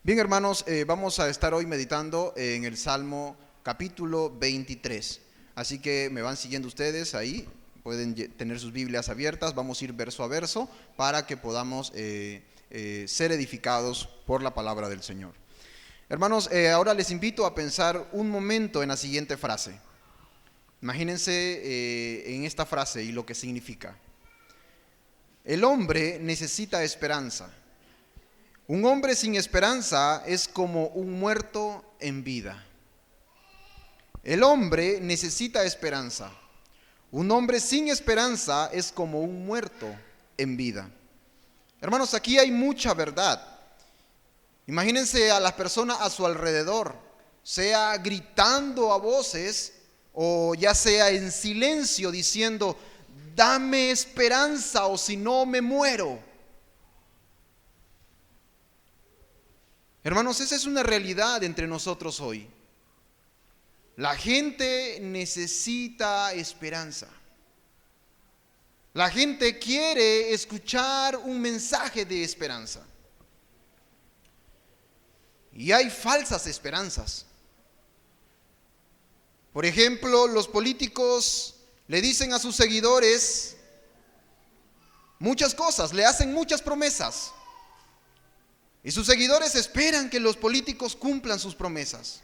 Bien, hermanos, vamos a estar hoy meditando en el Salmo capítulo 23. Así que me van siguiendo ustedes ahí, pueden tener sus Biblias abiertas, vamos a ir verso a verso para que podamos ser edificados por la palabra del Señor. Hermanos, ahora les invito a pensar un momento en la siguiente frase. Imagínense en esta frase y lo que significa. El hombre necesita esperanza. Un hombre sin esperanza es como un muerto en vida. El hombre necesita esperanza. Un hombre sin esperanza es como un muerto en vida. Hermanos, aquí hay mucha verdad. Imagínense a las personas a su alrededor, sea gritando a voces o ya sea en silencio diciendo, dame esperanza o si no me muero. Hermanos, esa es una realidad entre nosotros hoy. La gente necesita esperanza. La gente quiere escuchar un mensaje de esperanza. Y hay falsas esperanzas. Por ejemplo, los políticos le dicen a sus seguidores muchas cosas, le hacen muchas promesas. Y sus seguidores esperan que los políticos cumplan sus promesas.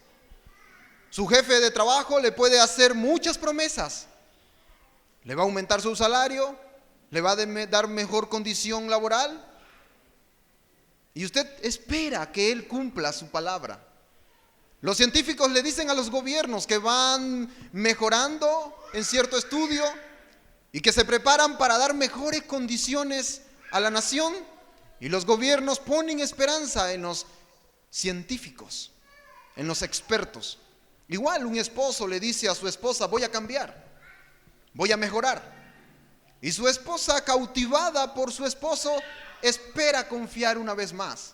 Su jefe de trabajo le puede hacer muchas promesas. Le va a aumentar su salario, le va a dar mejor condición laboral. Y usted espera que él cumpla su palabra. Los científicos le dicen a los gobiernos que van mejorando en cierto estudio y que se preparan para dar mejores condiciones a la nación. Y los gobiernos ponen esperanza en los científicos, en los expertos. Igual un esposo le dice a su esposa, voy a cambiar, voy a mejorar. Y su esposa, cautivada por su esposo, espera confiar una vez más.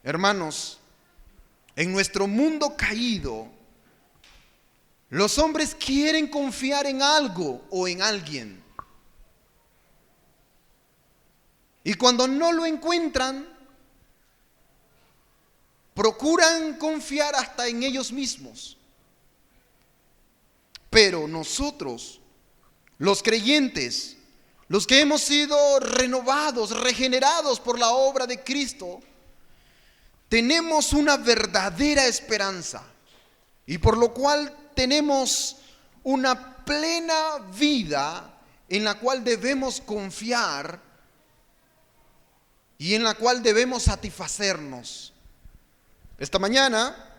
Hermanos, en nuestro mundo caído, los hombres quieren confiar en algo o en alguien. Y cuando no lo encuentran, procuran confiar hasta en ellos mismos. Pero nosotros, los creyentes, los que hemos sido renovados, regenerados por la obra de Cristo, tenemos una verdadera esperanza y por lo cual tenemos una plena vida en la cual debemos confiar y en la cual debemos satisfacernos. Esta mañana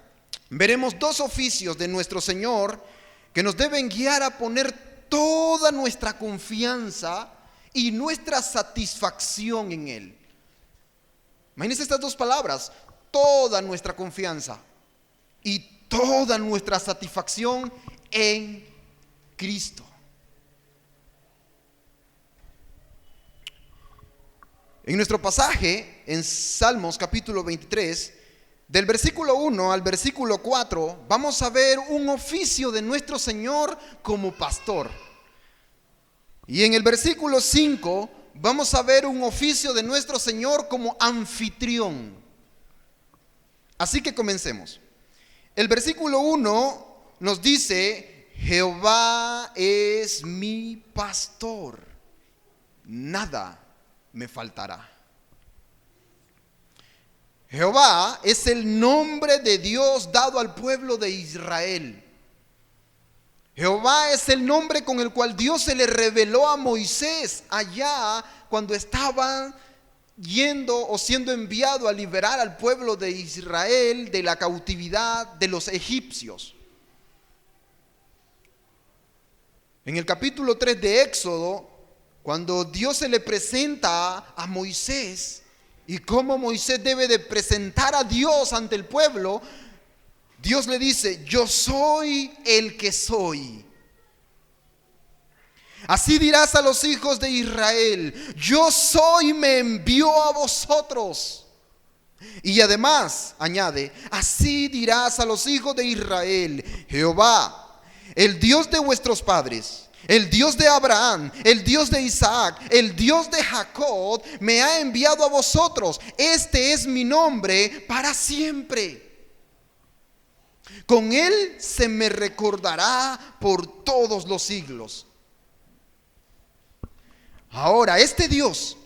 veremos dos oficios de nuestro Señor que nos deben guiar a poner toda nuestra confianza y nuestra satisfacción en Él. Imagínense estas dos palabras, toda nuestra confianza y toda nuestra satisfacción en Cristo. En nuestro pasaje, en Salmos capítulo 23, del versículo 1 al versículo 4, vamos a ver un oficio de nuestro Señor como pastor. Y en el versículo 5, vamos a ver un oficio de nuestro Señor como anfitrión. Así que comencemos. El versículo 1 nos dice, Jehová es mi pastor, nada me faltará. Jehová es el nombre de Dios dado al pueblo de Israel. Jehová es el nombre con el cual Dios se le reveló a Moisés allá cuando estaba yendo o siendo enviado a liberar al pueblo de Israel de la cautividad de los egipcios. En el capítulo 3 de Éxodo, cuando Dios se le presenta a Moisés y cómo Moisés debe de presentar a Dios ante el pueblo, Dios le dice, yo soy el que soy. Así dirás a los hijos de Israel, yo soy, me envió a vosotros. Y además, añade, así dirás a los hijos de Israel, Jehová, el Dios de vuestros padres, El Dios de Abraham, el Dios de Isaac, el Dios de Jacob me ha enviado a vosotros. Este es mi nombre para siempre. Con él se me recordará por todos los siglos. Ahora, este Dios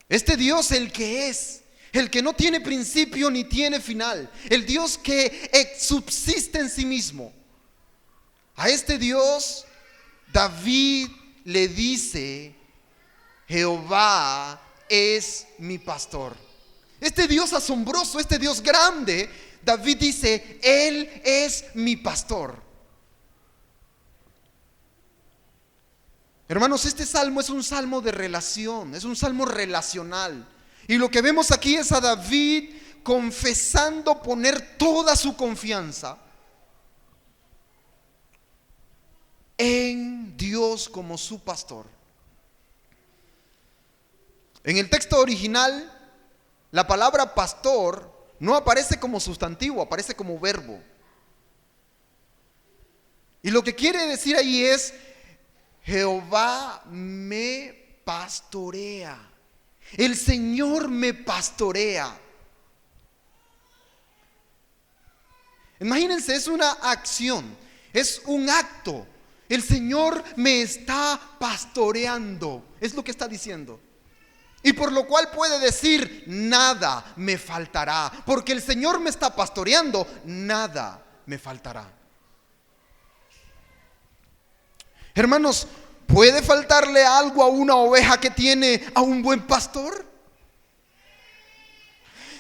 el que es, el que no tiene principio ni tiene final, el Dios que subsiste en sí mismo, a este Dios David le dice: Jehová es mi pastor. Este Dios asombroso, este Dios grande, David dice: Él es mi pastor. Hermanos, este salmo es un salmo de relación, es un salmo relacional. Y lo que vemos aquí es a David confesando poner toda su confianza en Dios como su pastor. En el texto original, la palabra pastor no aparece como sustantivo, aparece como verbo. Y lo que quiere decir ahí es: Jehová me pastorea. El Señor me pastorea. Imagínense, es una acción, es un acto. El Señor me está pastoreando, es lo que está diciendo. Y por lo cual puede decir: nada me faltará, porque el Señor me está pastoreando, nada me faltará. Hermanos, ¿puede faltarle algo a una oveja que tiene a un buen pastor?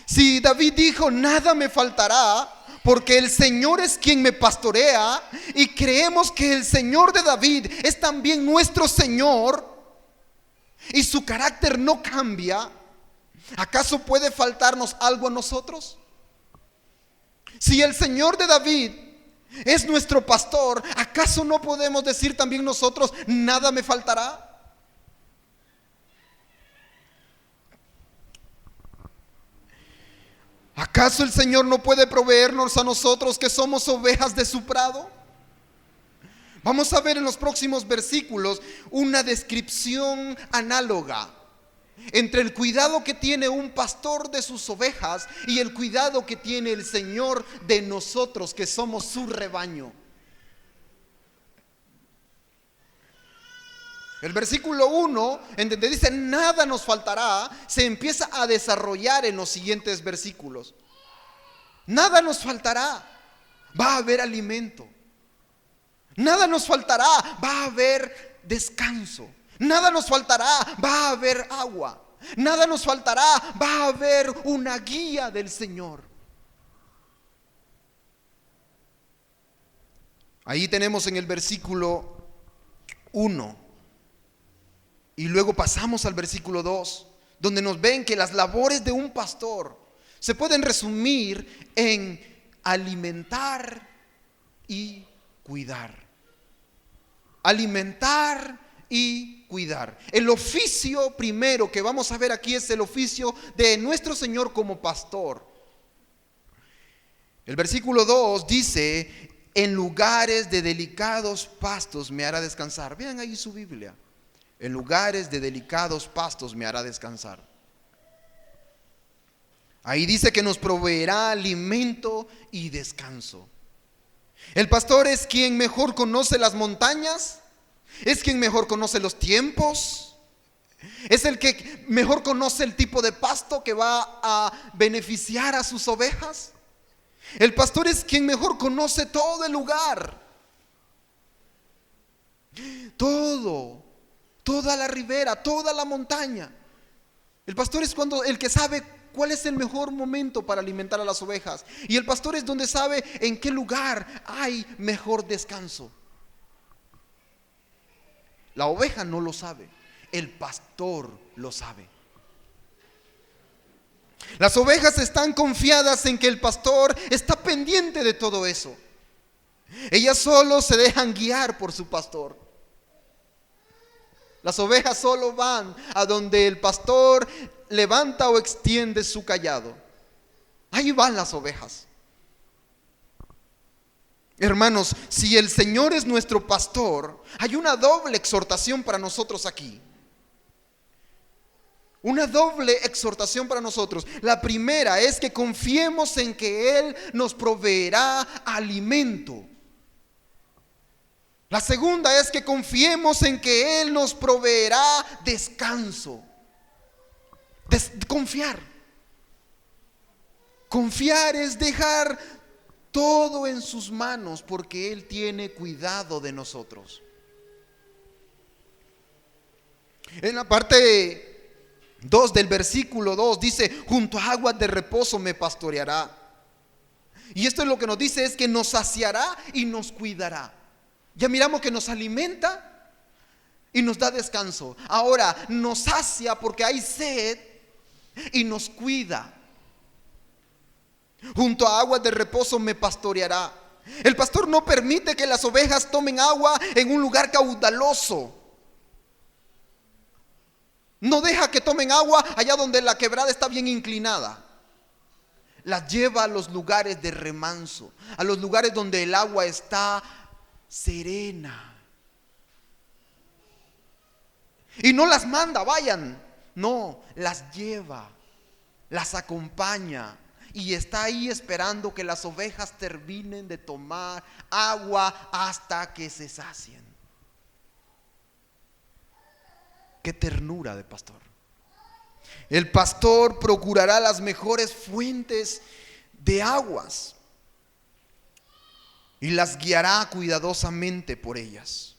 Si David dijo: nada me faltará, porque el Señor es quien me pastorea, y creemos que el Señor de David es también nuestro Señor, y su carácter no cambia, ¿acaso puede faltarnos algo a nosotros? Si el Señor de David es nuestro pastor, ¿acaso no podemos decir también nosotros: nada me faltará? ¿Acaso el Señor no puede proveernos a nosotros que somos ovejas de su prado? Vamos a ver en los próximos versículos una descripción análoga entre el cuidado que tiene un pastor de sus ovejas y el cuidado que tiene el Señor de nosotros que somos su rebaño. El versículo 1, en donde dice nada nos faltará, se empieza a desarrollar en los siguientes versículos. Nada nos faltará, va a haber alimento. Nada nos faltará, va a haber descanso. Nada nos faltará, va a haber agua. Nada nos faltará, va a haber una guía del Señor. Ahí tenemos en el versículo 1. Y luego pasamos al versículo 2, donde nos ven que las labores de un pastor se pueden resumir en alimentar y cuidar. Alimentar y cuidar. El oficio primero que vamos a ver aquí es el oficio de nuestro Señor como pastor. El versículo 2 dice: en lugares de delicados pastos me hará descansar. Vean ahí su Biblia. En lugares de delicados pastos me hará descansar. Ahí dice que nos proveerá alimento y descanso. El pastor es quien mejor conoce las montañas, es quien mejor conoce los tiempos, es el que mejor conoce el tipo de pasto que va a beneficiar a sus ovejas. El pastor es quien mejor conoce todo el lugar, toda la ribera, toda la montaña. El pastor es el que sabe cuál es el mejor momento para alimentar a las ovejas. Y el pastor es donde sabe en qué lugar hay mejor descanso. La oveja no lo sabe, el pastor lo sabe. Las ovejas están confiadas en que el pastor está pendiente de todo eso. Ellas solo se dejan guiar por su pastor. Las ovejas solo van a donde el pastor levanta o extiende su cayado. Ahí van las ovejas. Hermanos, si el Señor es nuestro pastor, hay una doble exhortación para nosotros aquí. Una doble exhortación para nosotros. La primera es que confiemos en que Él nos proveerá alimento. La segunda es que confiemos en que Él nos proveerá descanso. Confiar. Confiar es dejar todo en sus manos porque Él tiene cuidado de nosotros. En la parte 2 del versículo 2 dice: junto a aguas de reposo me pastoreará. Y esto es lo que nos dice, es que nos saciará y nos cuidará. Ya miramos que nos alimenta y nos da descanso. Ahora nos sacia porque hay sed y nos cuida. Junto a aguas de reposo me pastoreará. El pastor no permite que las ovejas tomen agua en un lugar caudaloso. No deja que tomen agua allá donde la quebrada está bien inclinada. Las lleva a los lugares de remanso, a los lugares donde el agua está serena. Y no las manda, vayan. No, las lleva, las acompaña. Y está ahí esperando que las ovejas terminen de tomar agua hasta que se sacien. Qué ternura de pastor. El pastor procurará las mejores fuentes de aguas y las guiará cuidadosamente por ellas.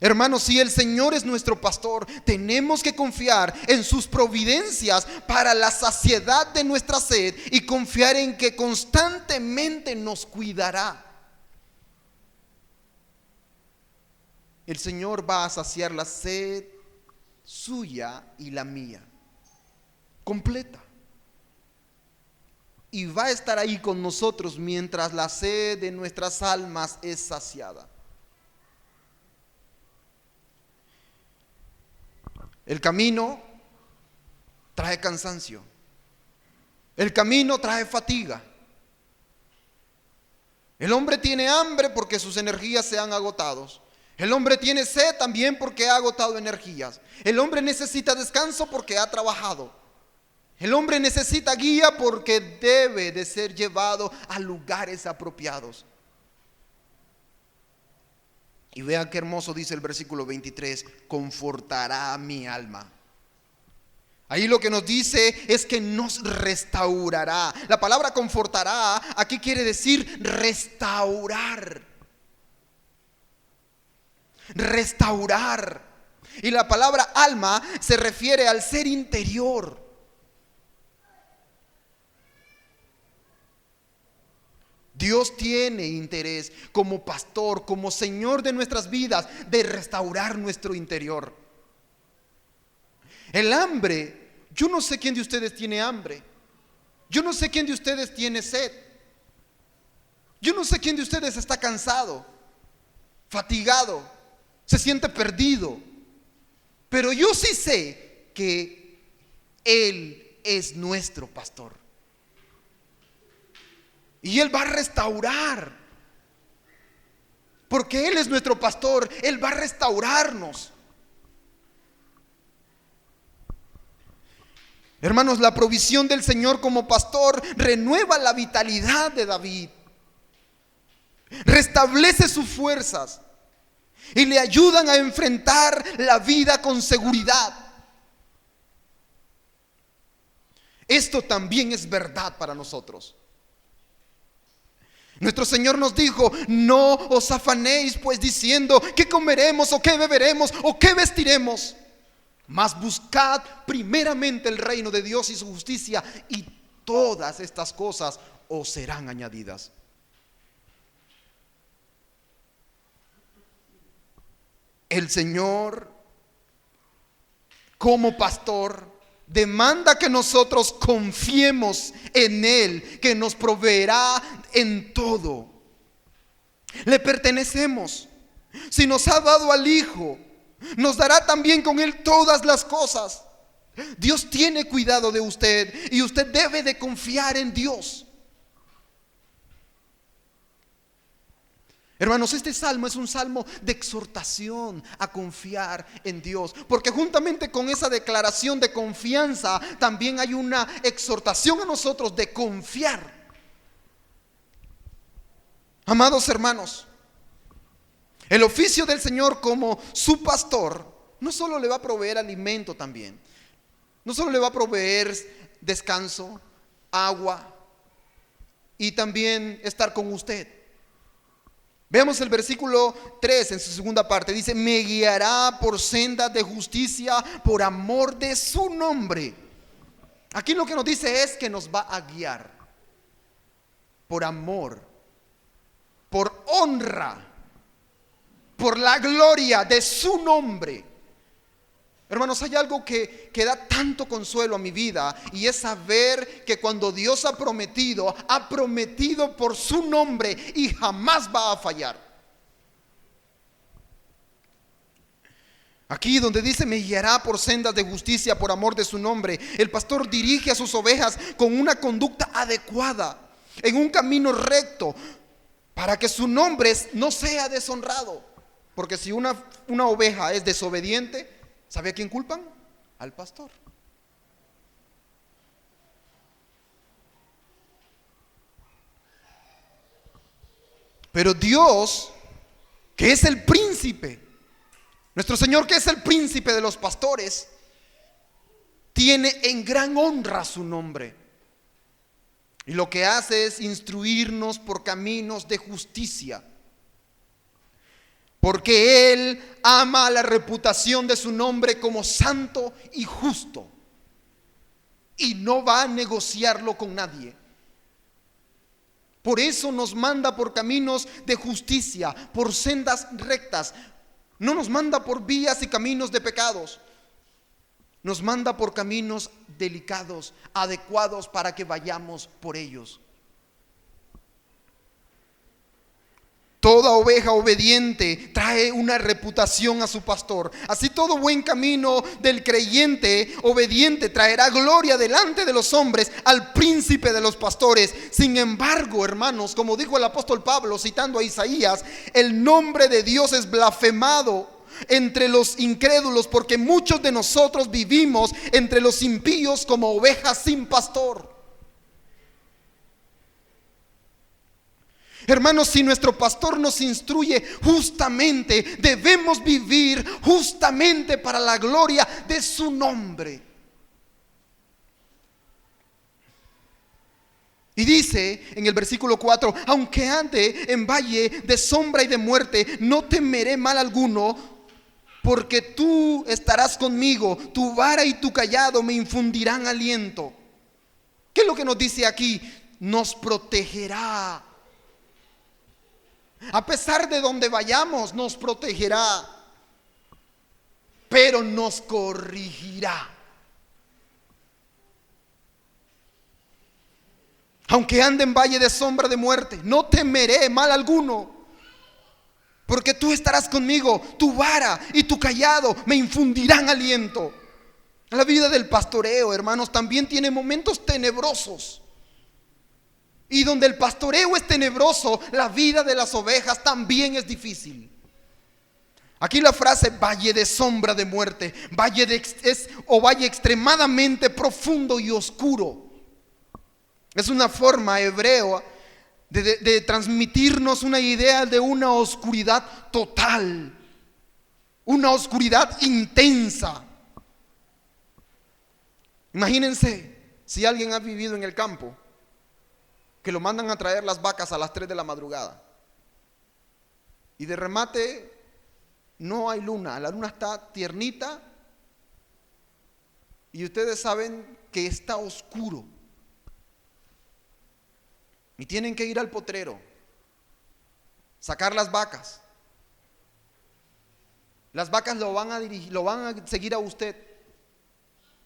Hermanos, si el Señor es nuestro pastor, tenemos que confiar en sus providencias para la saciedad de nuestra sed y confiar en que constantemente nos cuidará. El Señor va a saciar la sed suya y la mía, completa. Y va a estar ahí con nosotros mientras la sed de nuestras almas es saciada. El camino trae cansancio. El camino trae fatiga. El hombre tiene hambre porque sus energías se han agotado. El hombre tiene sed también porque ha agotado energías. El hombre necesita descanso porque ha trabajado. El hombre necesita guía porque debe de ser llevado a lugares apropiados. Y vean qué hermoso dice el versículo 23: confortará mi alma. Ahí lo que nos dice es que nos restaurará. La palabra confortará aquí quiere decir restaurar. Restaurar. Y la palabra alma se refiere al ser interior. Dios tiene interés como pastor, como Señor de nuestras vidas, de restaurar nuestro interior. El hambre, yo no sé quién de ustedes tiene hambre. Yo no sé quién de ustedes tiene sed. Yo no sé quién de ustedes está cansado, fatigado, se siente perdido. Pero yo sí sé que Él es nuestro pastor. Y Él va a restaurar. Porque Él es nuestro pastor, Él va a restaurarnos. Hermanos, la provisión del Señor como pastor renueva la vitalidad de David. Restablece sus fuerzas y le ayudan a enfrentar la vida con seguridad. Esto también es verdad para nosotros. Nuestro Señor nos dijo: no os afanéis pues diciendo qué comeremos o qué beberemos o qué vestiremos, mas buscad primeramente el reino de Dios y su justicia, y todas estas cosas os serán añadidas. El Señor como pastor demanda que nosotros confiemos en Él, que nos proveerá en todo. Le pertenecemos. Si nos ha dado al Hijo, nos dará también con Él todas las cosas. Dios tiene cuidado de usted y usted debe de confiar en Dios. Hermanos, este salmo es un salmo de exhortación a confiar en Dios, porque juntamente con esa declaración de confianza también hay una exhortación a nosotros de confiar. Amados hermanos, el oficio del Señor como su pastor no solo le va a proveer alimento también, no solo le va a proveer descanso, agua y también estar con usted. Veamos el versículo 3 en su segunda parte. Dice: me guiará por sendas de justicia por amor de su nombre. Aquí lo que nos dice es que nos va a guiar por amor, por honra, por la gloria de su nombre. Hermanos, hay algo que da tanto consuelo a mi vida, y es saber que cuando Dios ha prometido por su nombre y jamás va a fallar. Aquí donde dice: me guiará por sendas de justicia por amor de su nombre, el pastor dirige a sus ovejas con una conducta adecuada, en un camino recto, para que su nombre no sea deshonrado. Porque si una oveja es desobediente, ¿sabe a quién culpan? Al pastor. Pero Dios, que es el príncipe, nuestro Señor, que es el príncipe de los pastores, tiene en gran honra su nombre. Y lo que hace es instruirnos por caminos de justicia, porque Él ama la reputación de su nombre como santo y justo, y no va a negociarlo con nadie. Por eso nos manda por caminos de justicia, por sendas rectas. No nos manda por vías y caminos de pecados. Nos manda por caminos delicados, adecuados para que vayamos por ellos. Toda oveja obediente trae una reputación a su pastor. Así todo buen camino del creyente obediente traerá gloria delante de los hombres al príncipe de los pastores. Sin embargo, hermanos, como dijo el apóstol Pablo citando a Isaías, el nombre de Dios es blasfemado entre los incrédulos, porque muchos de nosotros vivimos entre los impíos como ovejas sin pastor. Hermanos, si nuestro pastor nos instruye justamente, debemos vivir justamente para la gloria de su nombre. Y dice en el versículo 4: aunque ande en valle de sombra y de muerte, no temeré mal alguno, porque tú estarás conmigo, tu vara y tu cayado me infundirán aliento. ¿Qué es lo que nos dice aquí? Nos protegerá. A pesar de donde vayamos, nos protegerá, pero nos corregirá. Aunque ande en valle de sombra de muerte, no temeré mal alguno, porque tú estarás conmigo, tu vara y tu cayado me infundirán aliento. La vida del pastoreo, hermanos, también tiene momentos tenebrosos. Y donde el pastoreo es tenebroso, la vida de las ovejas también es difícil. Aquí la frase valle de sombra de muerte, valle extremadamente profundo y oscuro. Es una forma hebrea de transmitirnos una idea de una oscuridad total, una oscuridad intensa. Imagínense si alguien ha vivido en el campo, que lo mandan a traer las vacas a las 3 de la madrugada, y de remate no hay luna, la luna está tiernita, y ustedes saben que está oscuro, y tienen que ir al potrero, sacar las vacas. Las vacas lo van a seguir a usted.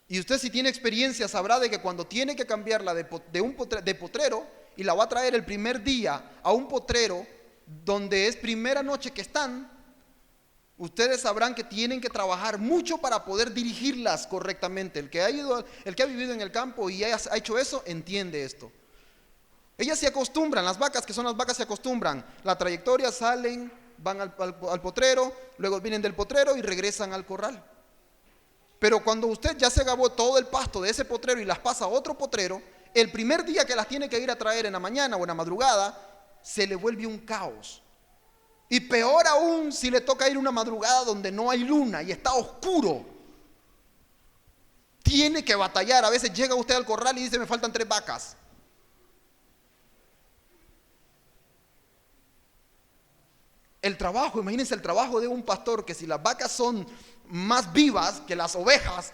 Y usted, si tiene experiencia, sabrá de que cuando tiene que cambiarla de potrero, y la va a traer el primer día a un potrero donde es primera noche que están, ustedes sabrán que tienen que trabajar mucho para poder dirigirlas correctamente. El que ha vivido en el campo y ha hecho eso, entiende esto. Ellas se acostumbran, las vacas que son las vacas se acostumbran. La trayectoria, salen, van al potrero, luego vienen del potrero y regresan al corral. Pero cuando usted ya se acabó todo el pasto de ese potrero y las pasa a otro potrero, el primer día que las tiene que ir a traer en la mañana o en la madrugada, se le vuelve un caos. Y peor aún si le toca ir una madrugada donde no hay luna y está oscuro. Tiene que batallar. A veces llega usted al corral y dice: me faltan 3 vacas. El trabajo, imagínense el trabajo de un pastor, que si las vacas son más vivas que las ovejas,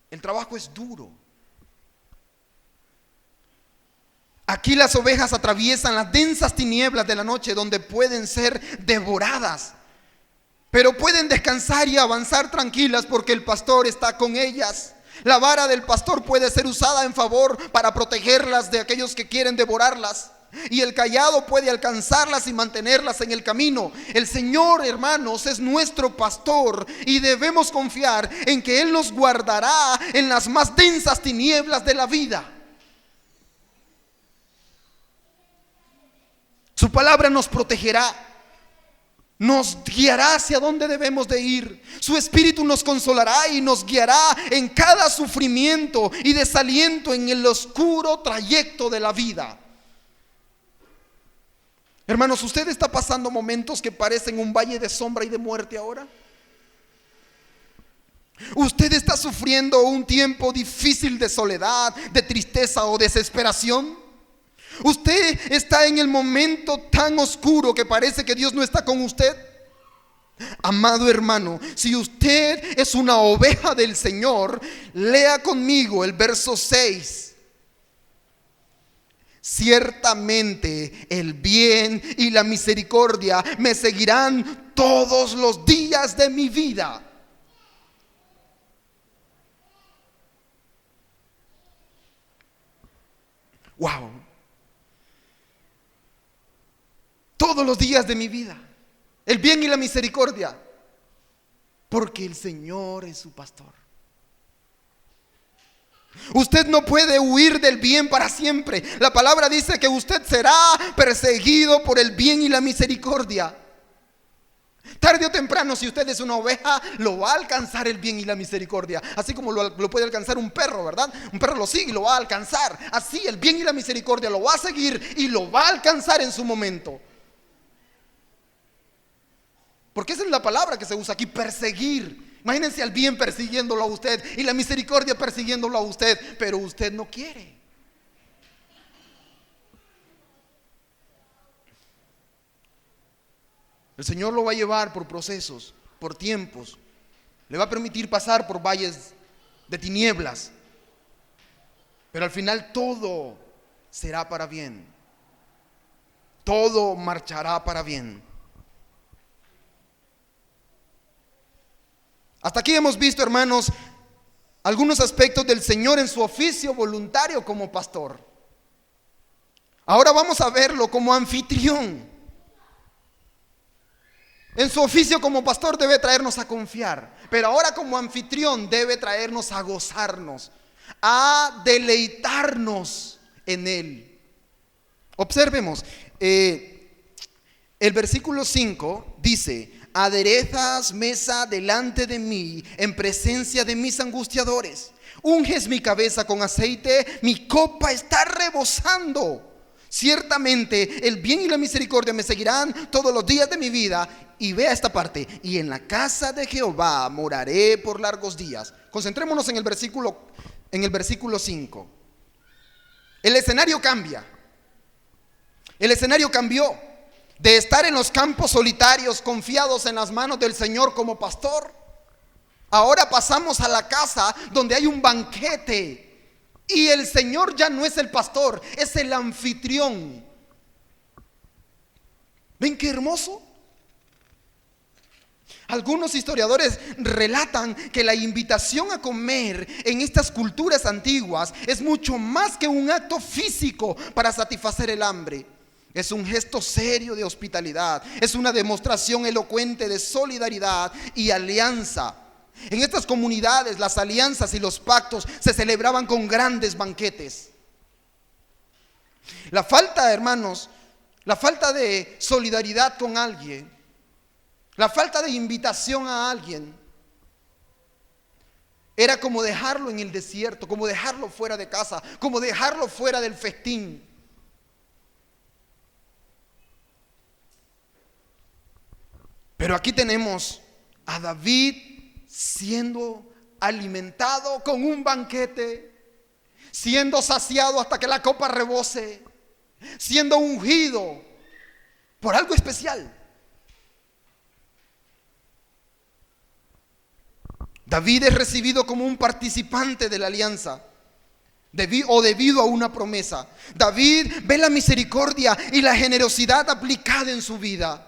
el trabajo es duro. Aquí las ovejas atraviesan las densas tinieblas de la noche, donde pueden ser devoradas, pero pueden descansar y avanzar tranquilas porque el pastor está con ellas. La vara del pastor puede ser usada en favor para protegerlas de aquellos que quieren devorarlas, y el cayado puede alcanzarlas y mantenerlas en el camino. El Señor, hermanos, es nuestro pastor y debemos confiar en que Él nos guardará en las más densas tinieblas de la vida. Su palabra nos protegerá, nos guiará hacia donde debemos de ir. Su espíritu nos consolará y nos guiará en cada sufrimiento y desaliento en el oscuro trayecto de la vida. Hermanos, ¿usted está pasando momentos que parecen un valle de sombra y de muerte ahora? ¿Usted está sufriendo un tiempo difícil de soledad, de tristeza o desesperación? ¿Usted está en el momento tan oscuro que parece que Dios no está con usted? Amado hermano, si usted es una oveja del Señor, lea conmigo el verso 6. Ciertamente el bien y la misericordia me seguirán todos los días de mi vida. Wow. Todos los días de mi vida, el bien y la misericordia, porque el Señor es su pastor. Usted no puede huir del bien para siempre. La palabra dice que usted será perseguido por el bien y la misericordia. Tarde o temprano, si usted es una oveja, lo va a alcanzar el bien y la misericordia. Así como lo puede alcanzar un perro, ¿verdad? Un perro lo sigue y lo va a alcanzar. Así el bien y la misericordia lo va a seguir y lo va a alcanzar en su momento. Porque esa es la palabra que se usa aquí, perseguir. Imagínense al bien persiguiéndolo a usted y la misericordia persiguiéndolo a usted, pero usted no quiere. El Señor lo va a llevar por procesos, por tiempos. Le va a permitir pasar por valles de tinieblas, pero al final todo será para bien. Todo marchará para bien. Hasta aquí hemos visto, hermanos, algunos aspectos del Señor en su oficio voluntario como pastor. Ahora vamos a verlo como anfitrión. En su oficio como pastor debe traernos a confiar, pero ahora como anfitrión debe traernos a gozarnos, a deleitarnos en Él. Observemos, el versículo 5 dice: aderezas mesa delante de mí en presencia de mis angustiadores. Unges mi cabeza con aceite, mi copa está rebosando. Ciertamente el bien y la misericordia me seguirán todos los días de mi vida. Y vea esta parte: y en la casa de Jehová moraré por largos días. Concentrémonos en el versículo 5. El escenario cambia. El escenario cambió. De estar en los campos solitarios confiados en las manos del Señor como pastor, ahora pasamos a la casa donde hay un banquete y el Señor ya no es el pastor, es el anfitrión. ¿Ven qué hermoso? Algunos historiadores relatan que la invitación a comer en estas culturas antiguas es mucho más que un acto físico para satisfacer el hambre. Es un gesto serio de hospitalidad. Es una demostración elocuente de solidaridad y alianza. En estas comunidades las alianzas y los pactos se celebraban con grandes banquetes. La falta, hermanos, la falta de solidaridad con alguien, la falta de invitación a alguien, era como dejarlo en el desierto, como dejarlo fuera de casa, como dejarlo fuera del festín. Pero aquí tenemos a David siendo alimentado con un banquete, siendo saciado hasta que la copa rebose, siendo ungido por algo especial. David es recibido como un participante de la alianza debido a una promesa. David ve la misericordia y la generosidad aplicada en su vida.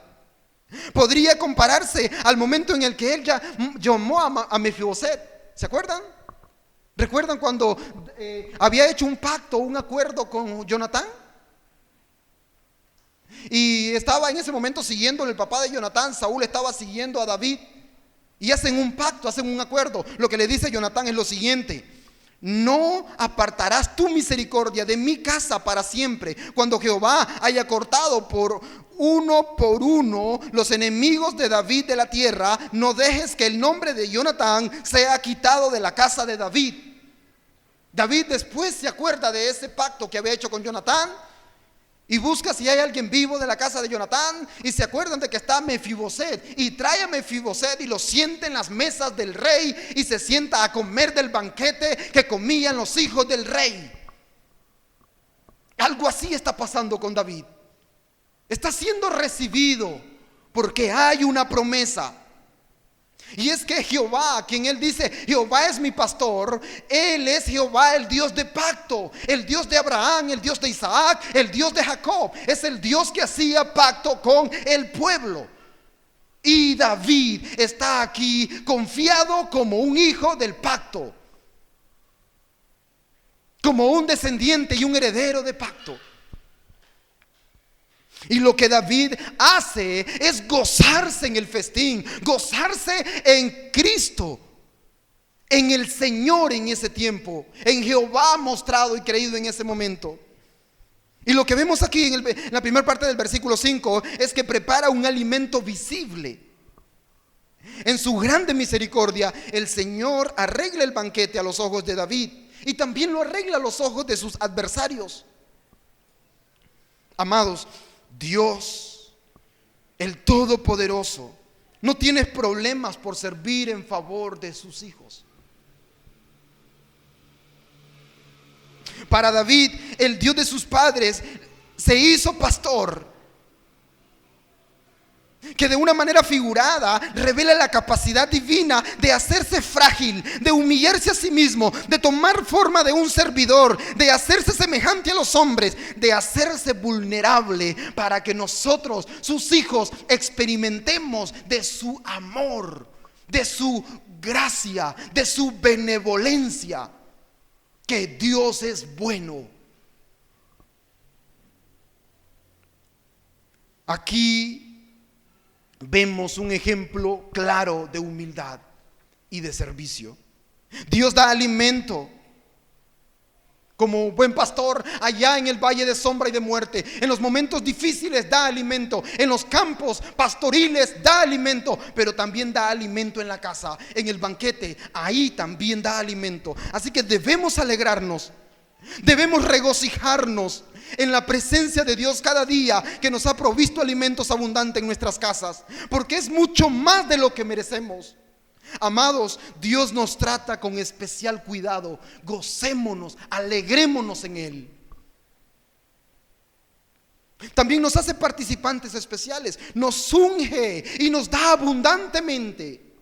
Podría compararse al momento en el que él ya llamó a Mefiboset. ¿Se acuerdan? ¿Recuerdan cuando había hecho un pacto, un acuerdo con Jonatán? Y estaba en ese momento siguiendo el papá de Jonatán. Saúl estaba siguiendo a David. Y hacen un pacto, hacen un acuerdo. Lo que le dice Jonatán es lo siguiente: no apartarás tu misericordia de mi casa para siempre, cuando Jehová haya cortado por uno los enemigos de David de la tierra. No dejes que el nombre de Jonatán sea quitado de la casa de David. David después se acuerda de ese pacto que había hecho con Jonatán y busca si hay alguien vivo de la casa de Jonatán, y se acuerdan de que está Mefiboset, y trae a Mefiboset y lo sienta en las mesas del rey, y se sienta a comer del banquete que comían los hijos del rey. Algo así está pasando con David. Está siendo recibido porque hay una promesa. Y es que Jehová, a quien él dice, Jehová es mi pastor, él es Jehová, el Dios de pacto, el Dios de Abraham, el Dios de Isaac, el Dios de Jacob. Es el Dios que hacía pacto con el pueblo. Y David está aquí confiado como un hijo del pacto, como un descendiente y un heredero de pacto. Y lo que David hace es gozarse en el festín, gozarse en Cristo, en el Señor en ese tiempo, en Jehová mostrado y creído en ese momento. Y lo que vemos aquí en la primera parte del versículo 5 es que prepara un alimento visible. En su grande misericordia, el Señor arregla el banquete a los ojos de David, y también lo arregla a los ojos de sus adversarios. Amados, Dios, el Todopoderoso, no tiene problemas por servir en favor de sus hijos. Para David, el Dios de sus padres se hizo pastor, que de una manera figurada revela la capacidad divina de hacerse frágil, de humillarse a sí mismo, de tomar forma de un servidor, de hacerse semejante a los hombres, de hacerse vulnerable para que nosotros, sus hijos, experimentemos de su amor, de su gracia, de su benevolencia, que Dios es bueno. Aquí vemos un ejemplo claro de humildad y de servicio. Dios da alimento como buen pastor allá en el valle de sombra y de muerte. En los momentos difíciles da alimento, en los campos pastoriles da alimento, pero también da alimento en la casa, en el banquete, ahí también da alimento. Así que debemos alegrarnos, debemos regocijarnos en la presencia de Dios cada día que nos ha provisto alimentos abundantes en nuestras casas, porque es mucho más de lo que merecemos. Amados, Dios nos trata con especial cuidado. Gocémonos, alegrémonos en Él. También nos hace participantes especiales, nos unge y nos da abundantemente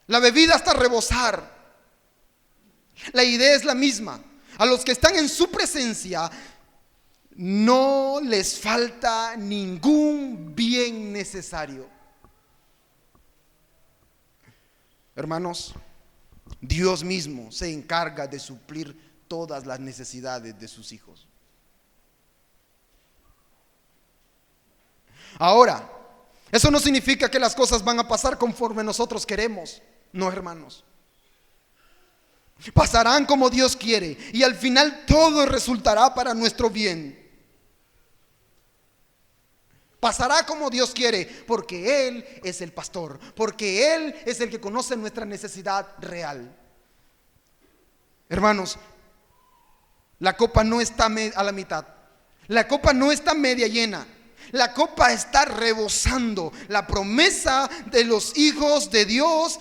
la bebida hasta rebosar. La idea es la misma. A los que están en su presencia no les falta ningún bien necesario. Hermanos, Dios mismo se encarga de suplir todas las necesidades de sus hijos. Ahora, eso no significa que las cosas van a pasar conforme nosotros queremos. No, hermanos. Pasarán como Dios quiere y al final todo resultará para nuestro bien. Pasará como Dios quiere, porque Él es el pastor, porque Él es el que conoce nuestra necesidad real. Hermanos, la copa no está a la mitad, la copa no está media llena, la copa está rebosando. La promesa de los hijos de Dios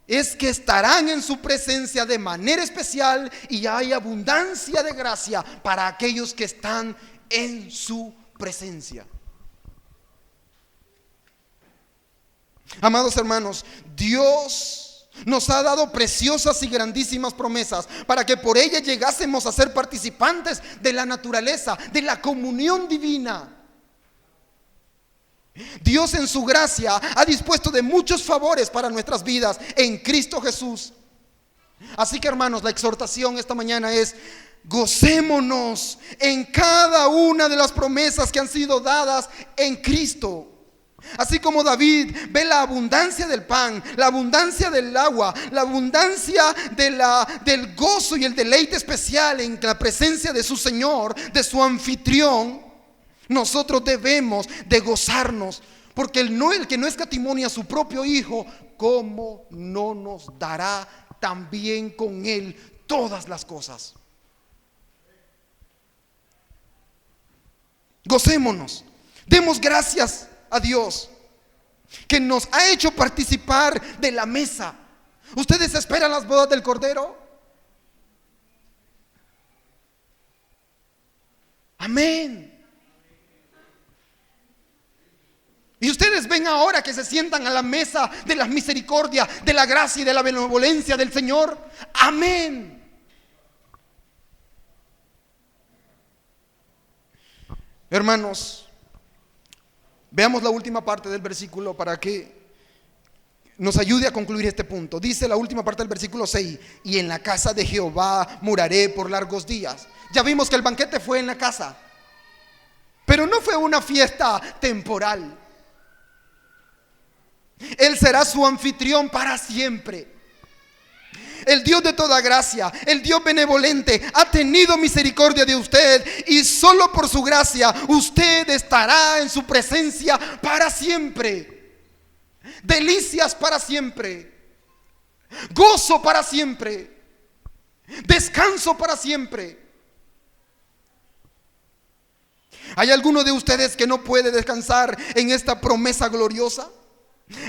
es que estarán en su presencia de manera especial y hay abundancia de gracia para aquellos que están en su presencia. Amados hermanos, Dios nos ha dado preciosas y grandísimas promesas para que por ellas llegásemos a ser participantes de la naturaleza, de la comunión divina. Dios en su gracia ha dispuesto de muchos favores para nuestras vidas en Cristo Jesús. Así que, hermanos, la exhortación esta mañana es: gocémonos en cada una de las promesas que han sido dadas en Cristo. Así como David ve la abundancia del pan, la abundancia del agua, la abundancia del gozo y el deleite especial en la presencia de su Señor, de su anfitrión, nosotros debemos de gozarnos, porque el que no escatimó a su propio Hijo, ¿cómo no nos dará también con Él todas las cosas? Gocémonos, demos gracias a Dios que nos ha hecho participar de la mesa. ¿Ustedes esperan las bodas del Cordero? Amén. Y ustedes ven ahora que se sientan a la mesa de la misericordia, de la gracia y de la benevolencia del Señor. Amén. Hermanos, veamos la última parte del versículo para que nos ayude a concluir este punto. Dice la última parte del versículo 6: y en la casa de Jehová moraré por largos días. Ya vimos que el banquete fue en la casa, pero no fue una fiesta temporal. Él será su anfitrión para siempre. El Dios de toda gracia, el Dios benevolente, ha tenido misericordia de usted y solo por su gracia usted estará en su presencia para siempre. Delicias para siempre, gozo para siempre, descanso para siempre. ¿Hay alguno de ustedes que no puede descansar en esta promesa gloriosa?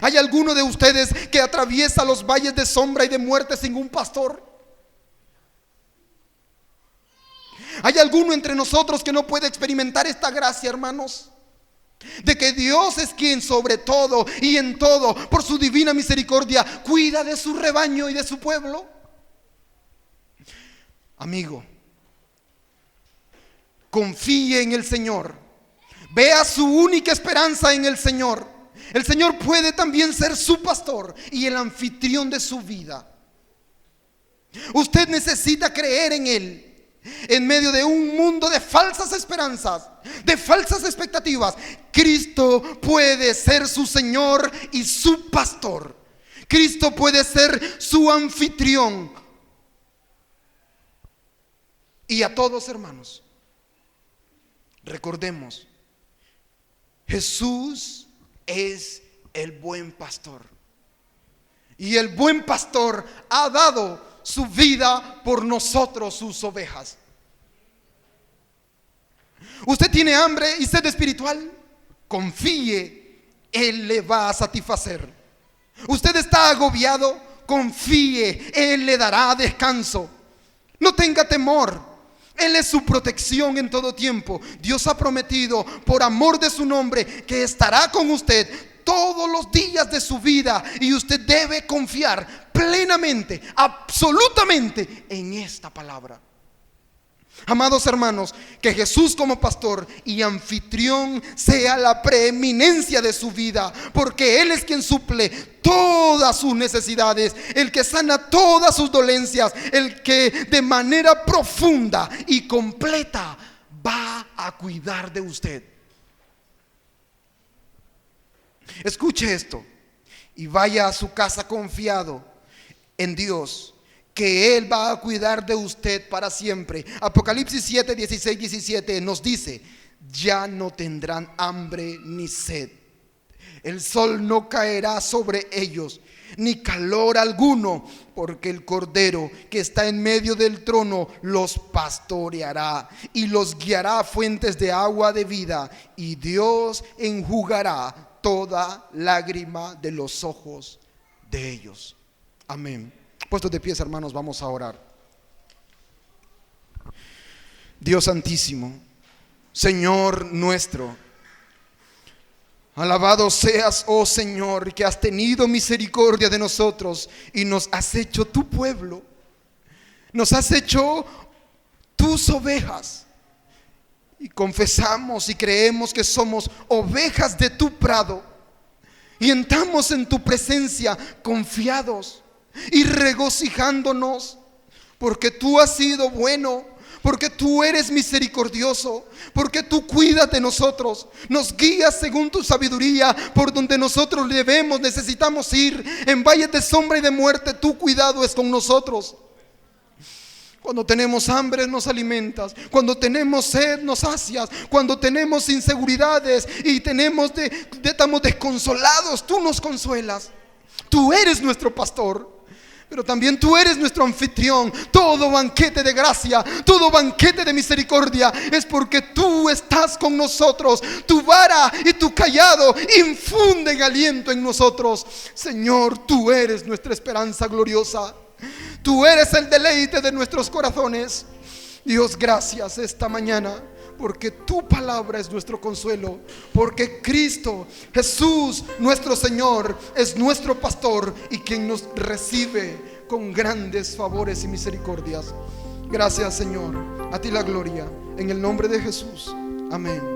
¿Hay alguno de ustedes que atraviesa los valles de sombra y de muerte sin un pastor? ¿Hay alguno entre nosotros que no puede experimentar esta gracia, hermanos? De que Dios es quien sobre todo y en todo, por su divina misericordia, cuida de su rebaño y de su pueblo. Amigo, confíe en el Señor. Vea su única esperanza en el Señor. El Señor puede también ser su pastor y el anfitrión de su vida. Usted necesita creer en Él en medio de un mundo de falsas esperanzas, de falsas expectativas. Cristo puede ser su Señor y su pastor. Cristo puede ser su anfitrión. Y a todos, hermanos, recordemos, Jesús es el buen pastor. Y el buen pastor ha dado su vida por nosotros, sus ovejas. ¿Usted tiene hambre y sed espiritual? Confíe, Él le va a satisfacer. ¿Usted está agobiado? Confíe, Él le dará descanso. No tenga temor, Él es su protección en todo tiempo. Dios ha prometido, por amor de su nombre, que estará con usted todos los días de su vida. Y usted debe confiar plenamente, absolutamente en esta palabra. Amados hermanos, que Jesús como pastor y anfitrión sea la preeminencia de su vida, porque Él es quien suple todas sus necesidades, el que sana todas sus dolencias, el que de manera profunda y completa va a cuidar de usted. Escuche esto y vaya a su casa confiado en Dios que Él va a cuidar de usted para siempre. Apocalipsis 7, 16, 17 nos dice: ya no tendrán hambre ni sed. El sol no caerá sobre ellos, ni calor alguno, porque el Cordero que está en medio del trono los pastoreará y los guiará a fuentes de agua de vida, y Dios enjugará toda lágrima de los ojos de ellos. Amén. Puestos de pies, hermanos, vamos a orar. Dios santísimo, Señor nuestro, alabado seas, oh Señor, que has tenido misericordia de nosotros y nos has hecho tu pueblo, nos has hecho tus ovejas. Y confesamos y creemos que somos ovejas de tu prado, y entramos en tu presencia confiados y regocijándonos, porque tú has sido bueno, porque tú eres misericordioso, porque tú cuidas de nosotros, nos guías según tu sabiduría por donde nosotros necesitamos ir. En valles de sombra y de muerte, tu cuidado es con nosotros. Cuando tenemos hambre nos alimentas, cuando tenemos sed nos sacias, cuando tenemos inseguridades y estamos desconsolados, tú nos consuelas. Tú eres nuestro pastor, pero también tú eres nuestro anfitrión. Todo banquete de gracia, todo banquete de misericordia es porque tú estás con nosotros. Tu vara y tu cayado infunden aliento en nosotros. Señor, tú eres nuestra esperanza gloriosa. Tú eres el deleite de nuestros corazones. Dios, gracias esta mañana, porque tu palabra es nuestro consuelo, porque Cristo Jesús nuestro Señor es nuestro pastor y quien nos recibe con grandes favores y misericordias. Gracias, Señor, a ti la gloria, en el nombre de Jesús. Amén.